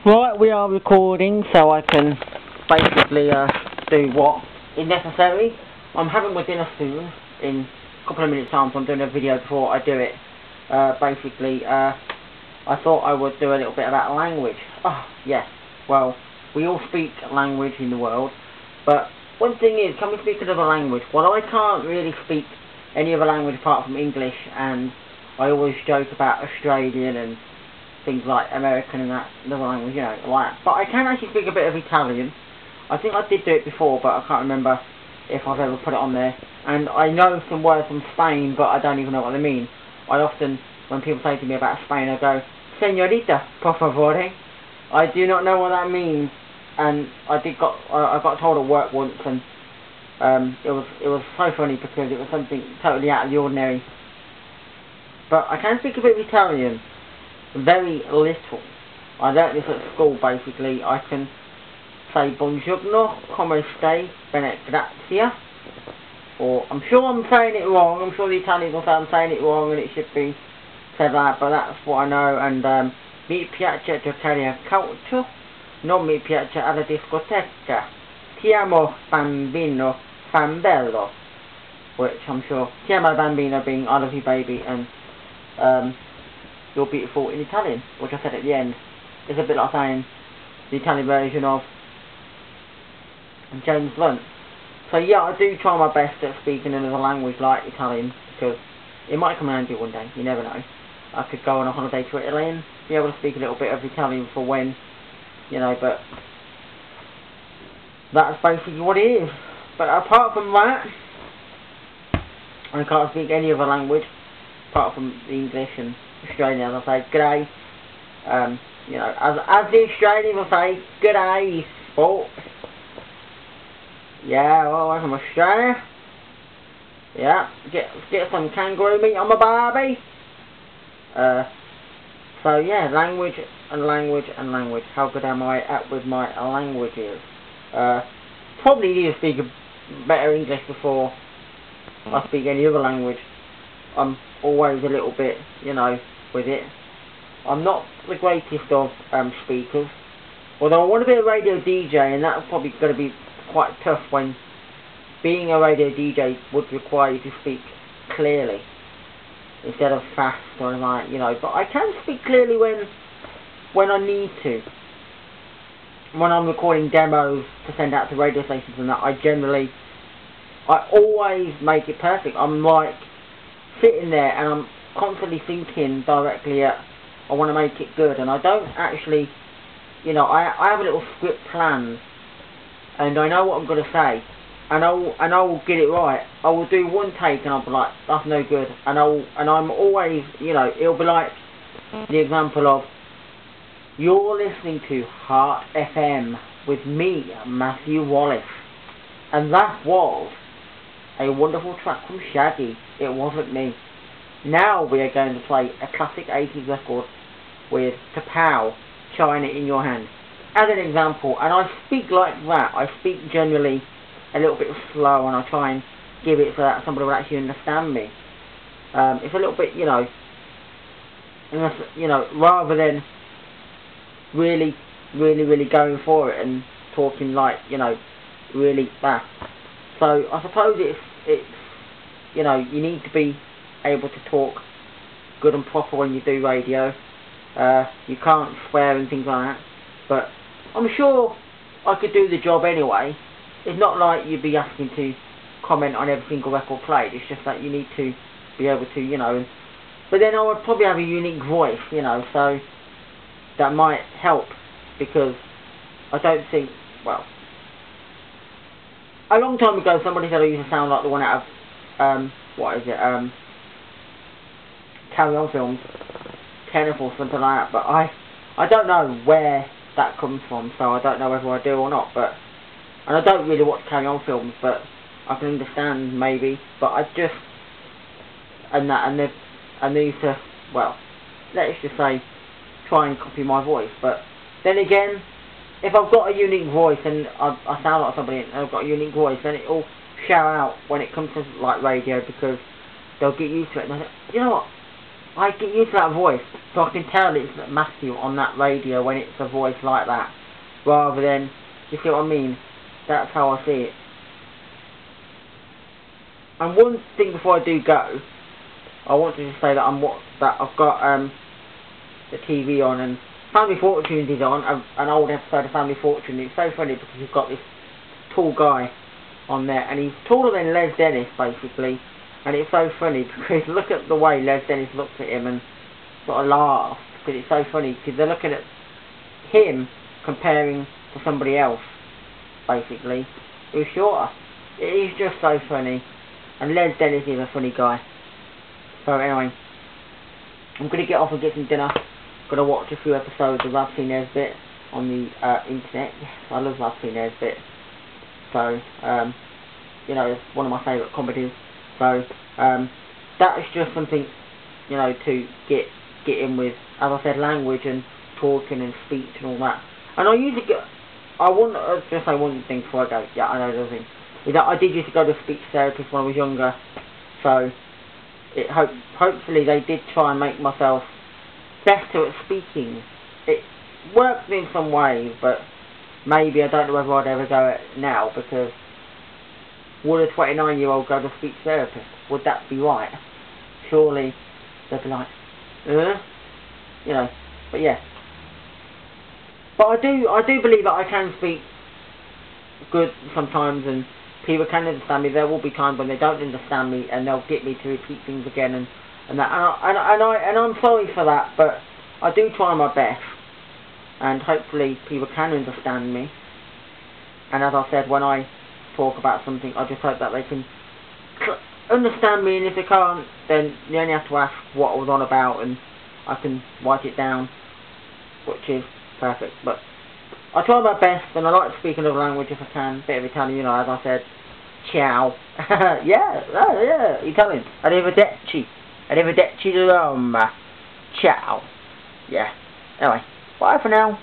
Right, we are recording, so I can basically do what is necessary. I'm having my dinner soon, in a couple of minutes time, so I'm doing a video before I do it. I thought I would do a little bit about language. Oh, yes, well, we all speak language in the world, but one thing is, can we speak another language? Well, I can't really speak any other language apart from English, and I always joke about Australian and things like American and that, another language, you know, like that. But I can actually speak a bit of Italian. I think I did do it before, but I can't remember if I've ever put it on there. And I know some words from Spain, but I don't even know what they mean. I often, when people say to me about Spain, I go, Señorita, por favore. I do not know what that means. And I got told at work once, and it was so funny because it was something totally out of the ordinary. But I can speak a bit of Italian. Very little. I learnt this at school basically. I can say buongiorno, come stai, bene, grazie. Or, I'm sure I'm saying it wrong, I'm sure the Italians will say I'm saying it wrong and it should be said like, but that's what I know. And mi piace giocare a calcio, non mi piace alla discoteca. Ti amo bambino, fambello. Which I'm sure, ti amo bambino being I love you baby, and you're beautiful in Italian, which I said at the end. It's a bit like saying the Italian version of James Blunt. So yeah, I do try my best at speaking another language like Italian, because it might come handy one day, you never know. I could go on a holiday to Italy and be able to speak a little bit of Italian for when, you know, but that's basically what it is. But apart from that, I can't speak any other language, apart from the English and Australian, as I say, g'day. You know, as the Australians will say, g'day, sport. Yeah, well, I'm from Australia. Yeah, get some kangaroo meat on my barbie. So yeah, language and language and language. How good am I at with my languages? Probably need to speak better English before I speak any other language. I'm always a little bit, you know, with it. I'm not the greatest of speakers, although I want to be a radio DJ, and that's probably going to be quite tough when being a radio DJ would require you to speak clearly instead of fast or like, you know. But I can speak clearly when I need to. When I'm recording demos to send out to radio stations and that, I always make it perfect. I'm like sitting there and I'm constantly thinking directly at, I want to make it good, and I don't actually, you know, I have a little script planned, and I know what I'm going to say, and I will get it right. I will do one take and I'll be like, that's no good, and I'm always, you know, it'll be like the example of, you're listening to Heart FM with me, Matthew Wallace, and that was a wonderful track from Shaggy. It wasn't me. Now we are going to play a classic 80s record with Kapow, China in Your Hand, as an example. And I speak like that. I speak generally a little bit slow, and I try and give it so that somebody will actually understand me. It's a little bit, you know, rather than really going for it and talking like, you know, really fast. So I suppose it's you know, you need to be able to talk good and proper when you do radio. You can't swear and things like that, but I'm sure I could do the job anyway. It's not like you'd be asking to comment on every single record played. It's just that you need to be able to, you know. But then I would probably have a unique voice, you know, so that might help, because I don't think, well, a long time ago somebody said I used to sound like the one out of what is it, Carry On Films, Kenneth or something like that, but I don't know where that comes from, so I don't know whether I do or not, but, and I don't really watch Carry On Films, but I can understand maybe, but I just, and they used to, well, let's just say, try and copy my voice. But then again, if I've got a unique voice and I sound like somebody and I've got a unique voice, then it'll shout out when it comes to like radio, because they'll get used to it and they'll say, you know what, I get used to that voice, so I can tell it's Matthew on that radio when it's a voice like that, rather than, you see what I mean? That's how I see it. And one thing before I do go, I wanted to say that I've got the TV on and Family Fortune is on, an old episode of Family Fortune. It's so funny because you've got this tall guy on there, and he's taller than Les Dennis basically, and it's so funny because look at the way Les Dennis looks at him and sort of laughs, because it's so funny because they're looking at him comparing to somebody else basically who's shorter. It is just so funny, and Les Dennis is a funny guy. So anyway, I'm going to get off and get some dinner. Going to watch a few episodes of Rab C. Nesbitt on the internet. Yes, I love Rab C. Nesbitt. So, you know, it's one of my favourite comedies. So, that is just something, you know, to get in with, as I said, language and talking and speech and all that. And I usually get, I want to just say one thing before I go. Yeah, I know the other thing. Is that I did used to go to a speech therapist when I was younger. So, hopefully they did try and make myself better at speaking. It worked in some ways, but maybe I don't know whether I'd ever go it now, because would a 29-year-old go to a speech therapist? Would that be right? Surely they'd be like, you know, but yeah. But I do believe that I can speak good sometimes, and people can understand me. There will be times when they don't understand me, and they'll get me to repeat things again, and I'm sorry for that, but I do try my best, and hopefully people can understand me. And as I said, when I talk about something, I just hope that they can understand me, and if they can't, then you only have to ask what I was on about, and I can write it down, which is perfect. But I try my best, and I like to speak another language if I can. Bit of Italian, you know, as I said. Ciao. yeah, Italian. Arrivederci di Roma. Ciao. Yeah. Anyway, bye for now.